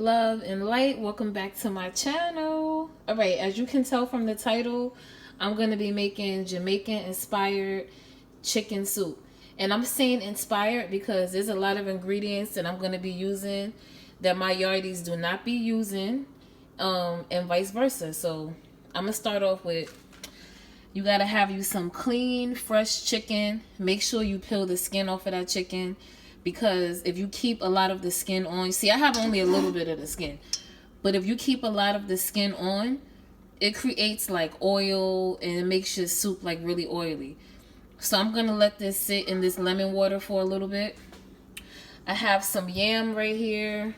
Love and light, welcome back to my channel. All right, as you can tell from the title, I'm going to be making Jamaican inspired chicken soup. And I'm saying inspired because there's a lot of ingredients that I'm going to be using that my yardies do not be using, and vice versa. So I'm going to start off with, you got to have you some clean, fresh chicken. Make sure you peel the skin off of that chicken, because if you keep a lot of the skin on, see, I have only a little bit of the skin, but if you keep a lot of the skin on, it creates like oil and it makes your soup like really oily. So I'm gonna let this sit in this lemon water for a little bit. I have some yam right here.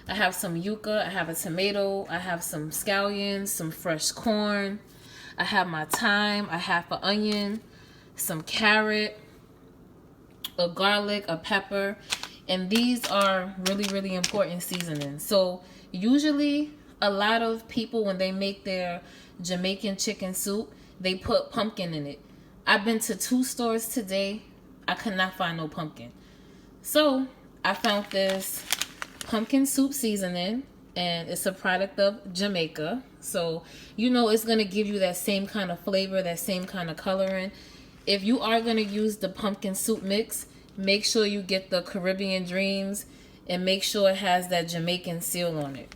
I have some yuca. I have a tomato. I have some scallions, some fresh corn. I have my thyme. I have an onion, some carrot, a garlic, a pepper, and these are really, really important seasonings. So usually a lot of people, when they make their Jamaican chicken soup, they put pumpkin in it. I've been to 2 stores today. I could not find no pumpkin. So I found this pumpkin soup seasoning, and it's a product of Jamaica. So you know it's going to give you that same kind of flavor, that same kind of coloring. If you are going to use the pumpkin soup mix, make sure you get the Caribbean Dreams and make sure it has that Jamaican seal on it.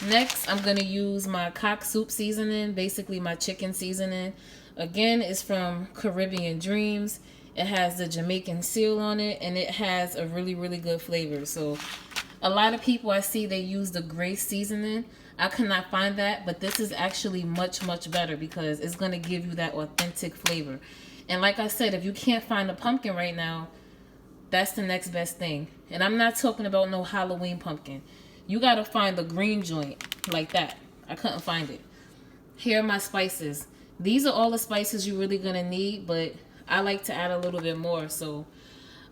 Next, I'm going to use my cock soup seasoning, basically my chicken seasoning. Again, it's from Caribbean Dreams. It has the Jamaican seal on it, and it has a really, really good flavor. So a lot of people I see, they use the gray seasoning. I could not find that, but this is actually much, much better because it's going to give you that authentic flavor. And like I said, if you can't find a pumpkin right now, that's the next best thing. And I'm not talking about no Halloween pumpkin. You got to find the green joint like that. I couldn't find it. Here are my spices. These are all the spices you're really going to need, but I like to add a little bit more. So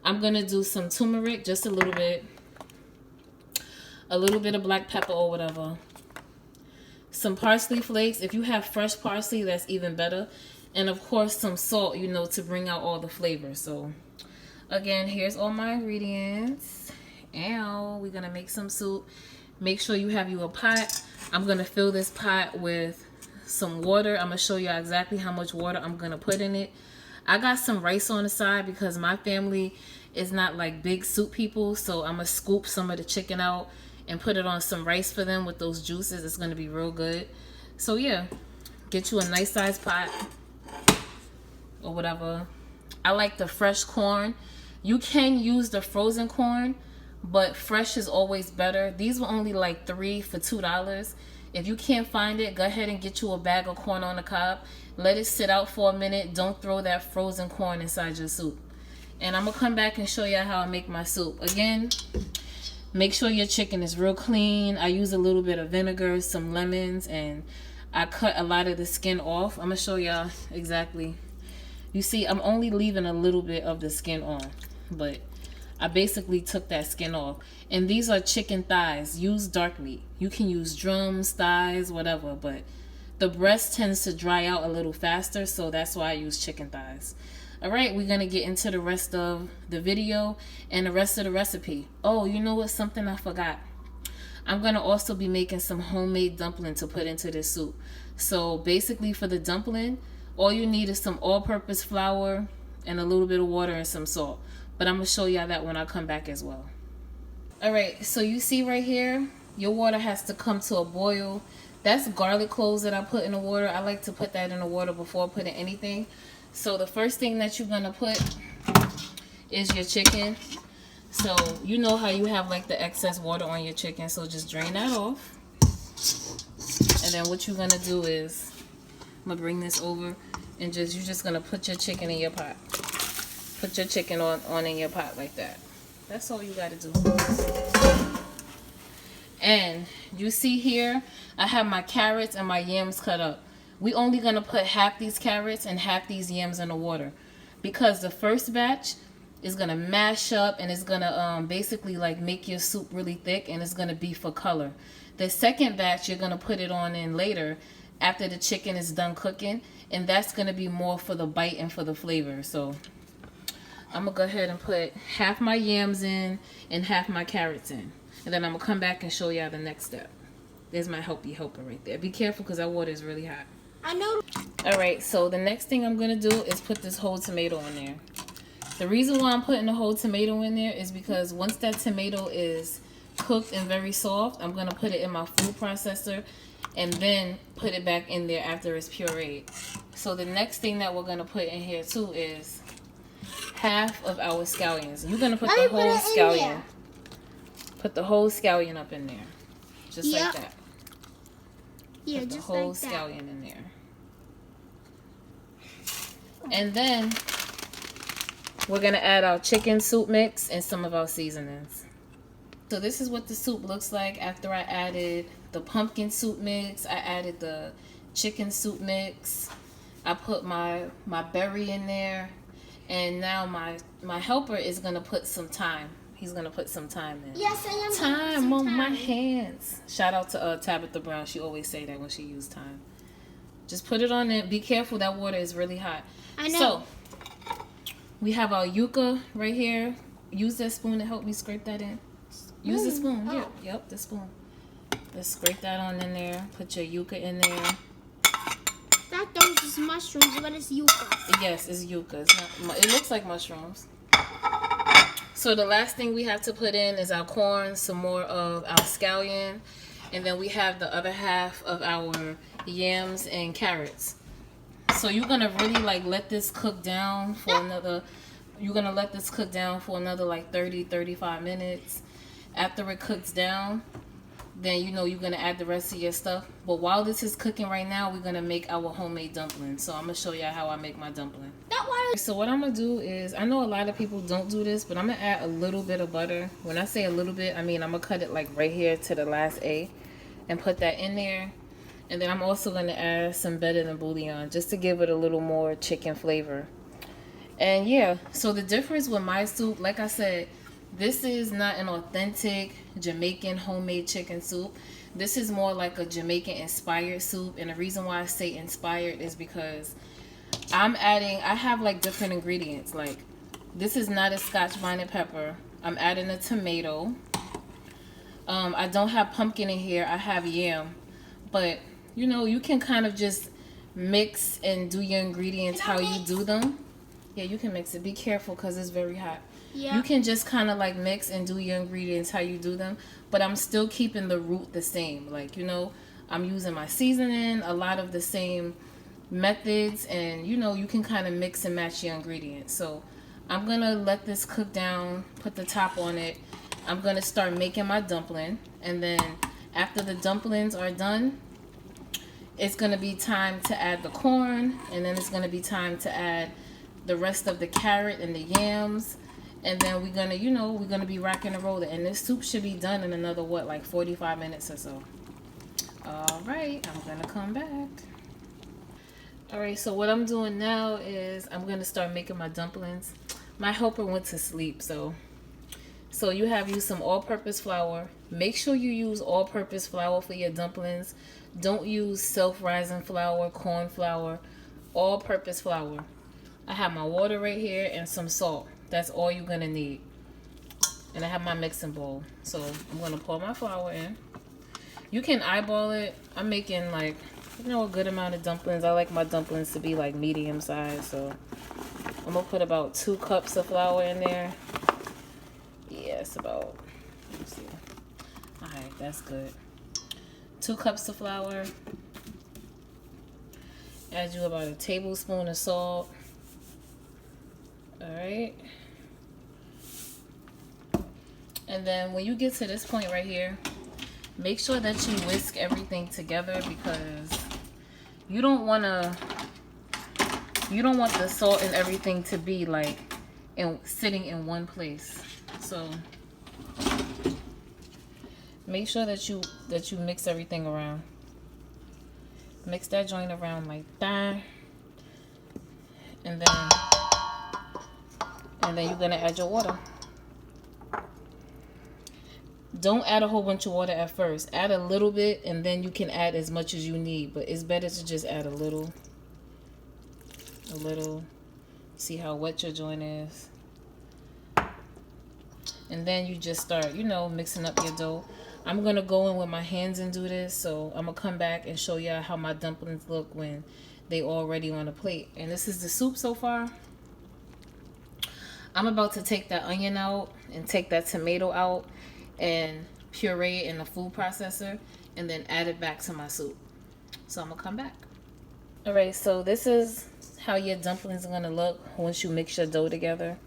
I'm going to do some turmeric, just a little bit of black pepper or whatever. Some parsley flakes. If you have fresh parsley, that's even better. And of course, some salt, you know, to bring out all the flavor. So again, here's all my ingredients. And we're going to make some soup. Make sure you have you a pot. I'm going to fill this pot with some water. I'm going to show you exactly how much water I'm going to put in it. I got some rice on the side because my family is not like big soup people. So I'm going to scoop some of the chicken out and put it on some rice for them with those juices. It's going to be real good. So yeah, get you a nice size pot or whatever. I like the fresh corn. You can use the frozen corn, but fresh is always better. These were only like 3 for $2. If you can't find it, go ahead and get you a bag of corn on the cob. Let it sit out for a minute. Don't throw that frozen corn inside your soup. And I'm going to come back and show you how I make my soup. Again, make sure your chicken is real clean. I use a little bit of vinegar, some lemons, and I cut a lot of the skin off. I'm going to show y'all exactly. You see, I'm only leaving a little bit of the skin on, but I basically took that skin off. And these are chicken thighs. Use dark meat. You can use drums, thighs, whatever, but the breast tends to dry out a little faster, so that's why I use chicken thighs. All right, we're going to get into the rest of the video and the rest of the recipe. Oh, you know what? Something I forgot. I'm going to also be making some homemade dumpling to put into this soup. So basically for the dumpling, all you need is some all-purpose flour and a little bit of water and some salt. But I'm going to show y'all that when I come back as well. All right, so you see right here, your water has to come to a boil. That's garlic cloves that I put in the water. I like to put that in the water before putting anything. So the first thing that you're going to put is your chicken. So you know how you have like the excess water on your chicken. So just drain that off. And then what you're going to do is, I'm going to bring this over and you're just going to put your chicken in your pot. Put your chicken on in your pot like that. That's all you got to do. And you see here, I have my carrots and my yams cut up. We only going to put half these carrots and half these yams in the water, because the first batch is going to mash up and it's going to basically like make your soup really thick, and it's going to be for color. The second batch you're going to put it on in later after the chicken is done cooking, and that's going to be more for the bite and for the flavor. So I'm going to go ahead and put half my yams in and half my carrots in. And then I'm going to come back and show y'all the next step. There's my helper right there. Be careful because that water is really hot. I know. Alright, so the next thing I'm going to do is put this whole tomato in there. The reason why I'm putting the whole tomato in there is because once that tomato is cooked and very soft, I'm going to put it in my food processor and then put it back in there after it's pureed. So the next thing that we're going to put in here too is half of our scallions. You're going to put the whole scallion. Put the whole scallion up in there. Just like that. Yeah, put the just whole like that. scallion in there. And then we're going to add our chicken soup mix and some of our seasonings. So this is what the soup looks like after I added the pumpkin soup mix. I added the chicken soup mix. I put my berry in there. And now my helper is going to put some thyme. He's going to put some thyme in. Yes, I am. Thyme on my hands. Shout out to Tabitha Brown. She always say that when she used thyme. Just put it on it. Be careful. That water is really hot. I know. So, we have our yuca right here. Use that spoon to help me scrape that in. Use the spoon. Here. Yep, the spoon. Let's scrape that on in there. Put your yuca in there. That those is mushrooms, but it's yuca. Yes, it's yuca. It's not, it looks like mushrooms. So the last thing we have to put in is our corn, some more of our scallion, and then we have the other half of our yams and carrots. So you're gonna really like let this cook down for another. You're gonna let this cook down for another like 30-35 minutes. After it cooks down, then you know you're gonna add the rest of your stuff. But while this is cooking right now, we're gonna make our homemade dumplings. So I'm gonna show y'all how I make my dumpling. So what I'm gonna do is, I know a lot of people don't do this, but I'm gonna add a little bit of butter. When I say a little bit, I mean I'm gonna cut it like right here to the last A and put that in there. And then I'm also gonna add some better than bouillon just to give it a little more chicken flavor. And yeah, so the difference with my soup, like I said, this is not an authentic Jamaican homemade chicken soup. This is more like a Jamaican inspired soup. And the reason why I say inspired is because I have like different ingredients. Like this is not a Scotch bonnet pepper. I'm adding a tomato. I don't have pumpkin in here. I have yam. But you know, you can kind of just mix and do your ingredients how you do them. Yeah, you can mix it. Be careful because it's very hot. Yeah. You can just kind of like mix and do your ingredients how you do them. But I'm still keeping the root the same. Like, you know, I'm using my seasoning, a lot of the same methods. And, you know, you can kind of mix and match your ingredients. So I'm going to let this cook down, put the top on it. I'm going to start making my dumpling. And then after the dumplings are done, it's going to be time to add the corn. And then it's going to be time to add the rest of the carrot and the yams. And then we're going to, you know, we're going to be rocking and rolling. And this soup should be done in another, what, like 45 minutes or so. All right, I'm going to come back. All right, so what I'm doing now is I'm going to start making my dumplings. My helper went to sleep, so you have used some all-purpose flour. Make sure you use all-purpose flour for your dumplings. Don't use self-rising flour, corn flour, all-purpose flour. I have my water right here and some salt. That's all you're going to need. And I have my mixing bowl. So I'm going to pour my flour in. You can eyeball it. I'm making like, you know, a good amount of dumplings. I like my dumplings to be like medium size. So I'm going to put about 2 cups of flour in there. Yeah, it's about, let's see. All right, that's good. 2 cups of flour. Add you about a tablespoon of salt. All right. And then when you get to this point right here, make sure that you whisk everything together because you don't want the salt and everything to be like sitting in one place. So make sure that you mix everything around. Mix that joint around like that. And then you're gonna add your water. Don't add a whole bunch of water at first. Add a little bit and then you can add as much as you need. But it's better to just add a little. See how wet your joint is. And then you just start, you know, mixing up your dough. I'm going to go in with my hands and do this. So I'm going to come back and show y'all how my dumplings look when they already on a plate. And this is the soup so far. I'm about to take that onion out and take that tomato out and puree it in the food processor and then add it back to my soup. So I'm going to come back. Alright, so this is how your dumplings are going to look once you mix your dough together.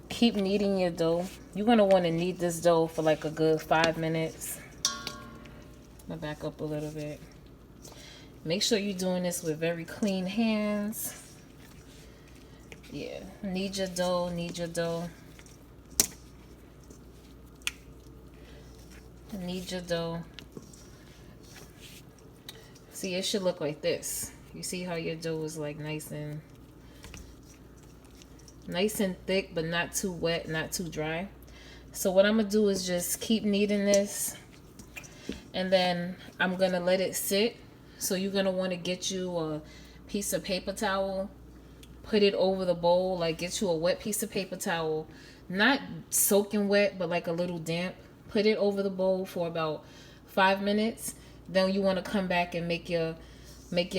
Keep kneading your dough. You're going to want to knead this dough for like a good 5 minutes. I'm going to back up a little bit. Make sure you're doing this with very clean hands. Yeah, knead your dough, knead your dough. Knead your dough. See, it should look like this. You see how your dough is like nice and thick, but not too wet, not too dry. So what I'm gonna do is just keep kneading this, and then I'm gonna let it sit. So you're gonna want to get you a piece of paper towel, put it over the bowl, like get you a wet piece of paper towel, not soaking wet, but like a little damp. Put it over the bowl for about 5 minutes. Then you want to come back and make your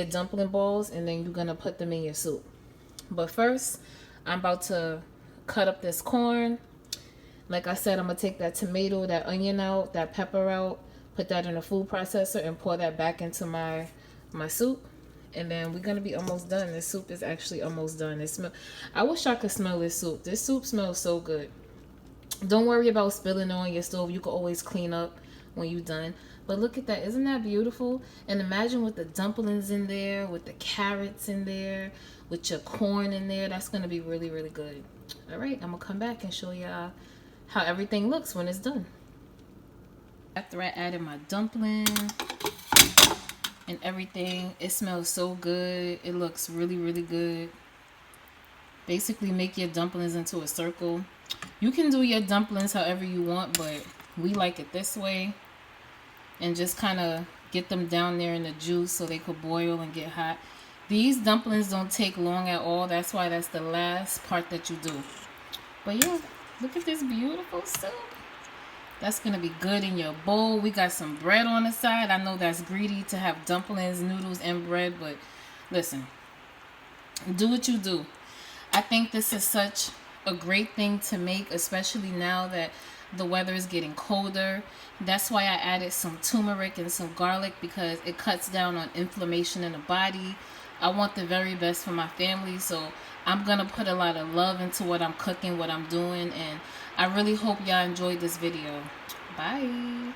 dumpling balls, and then you're gonna put them in your soup. But first, I'm about to cut up this corn. Like I said, I'm going to take that tomato, that onion out, that pepper out, put that in a food processor, and pour that back into my soup. And then we're going to be almost done. This soup is actually almost done. I wish I could smell this soup. This soup smells so good. Don't worry about spilling on your stove. You can always clean up when you're done. But look at that. Isn't that beautiful? And imagine with the dumplings in there, with the carrots in there, with your corn in there. That's going to be really, really good. All right, I'm going to come back and show you how everything looks when it's done. After I added my dumpling and everything, it smells so good. It looks really, really good. Basically, make your dumplings into a circle. You can do your dumplings however you want, but we like it this way. And just kind of get them down there in the juice so they could boil and get hot. These dumplings don't take long at all. That's why that's the last part that you do. But yeah, look at this beautiful soup. That's going to be good in your bowl. We got some bread on the side. I know that's greedy to have dumplings, noodles, and bread. But listen, do what you do. I think this is such a great thing to make, especially now that the weather is getting colder. That's why I added some turmeric and some garlic, because it cuts down on inflammation in the body. I want the very best for my family, so I'm going to put a lot of love into what I'm cooking, what I'm doing, and I really hope y'all enjoyed this video. Bye.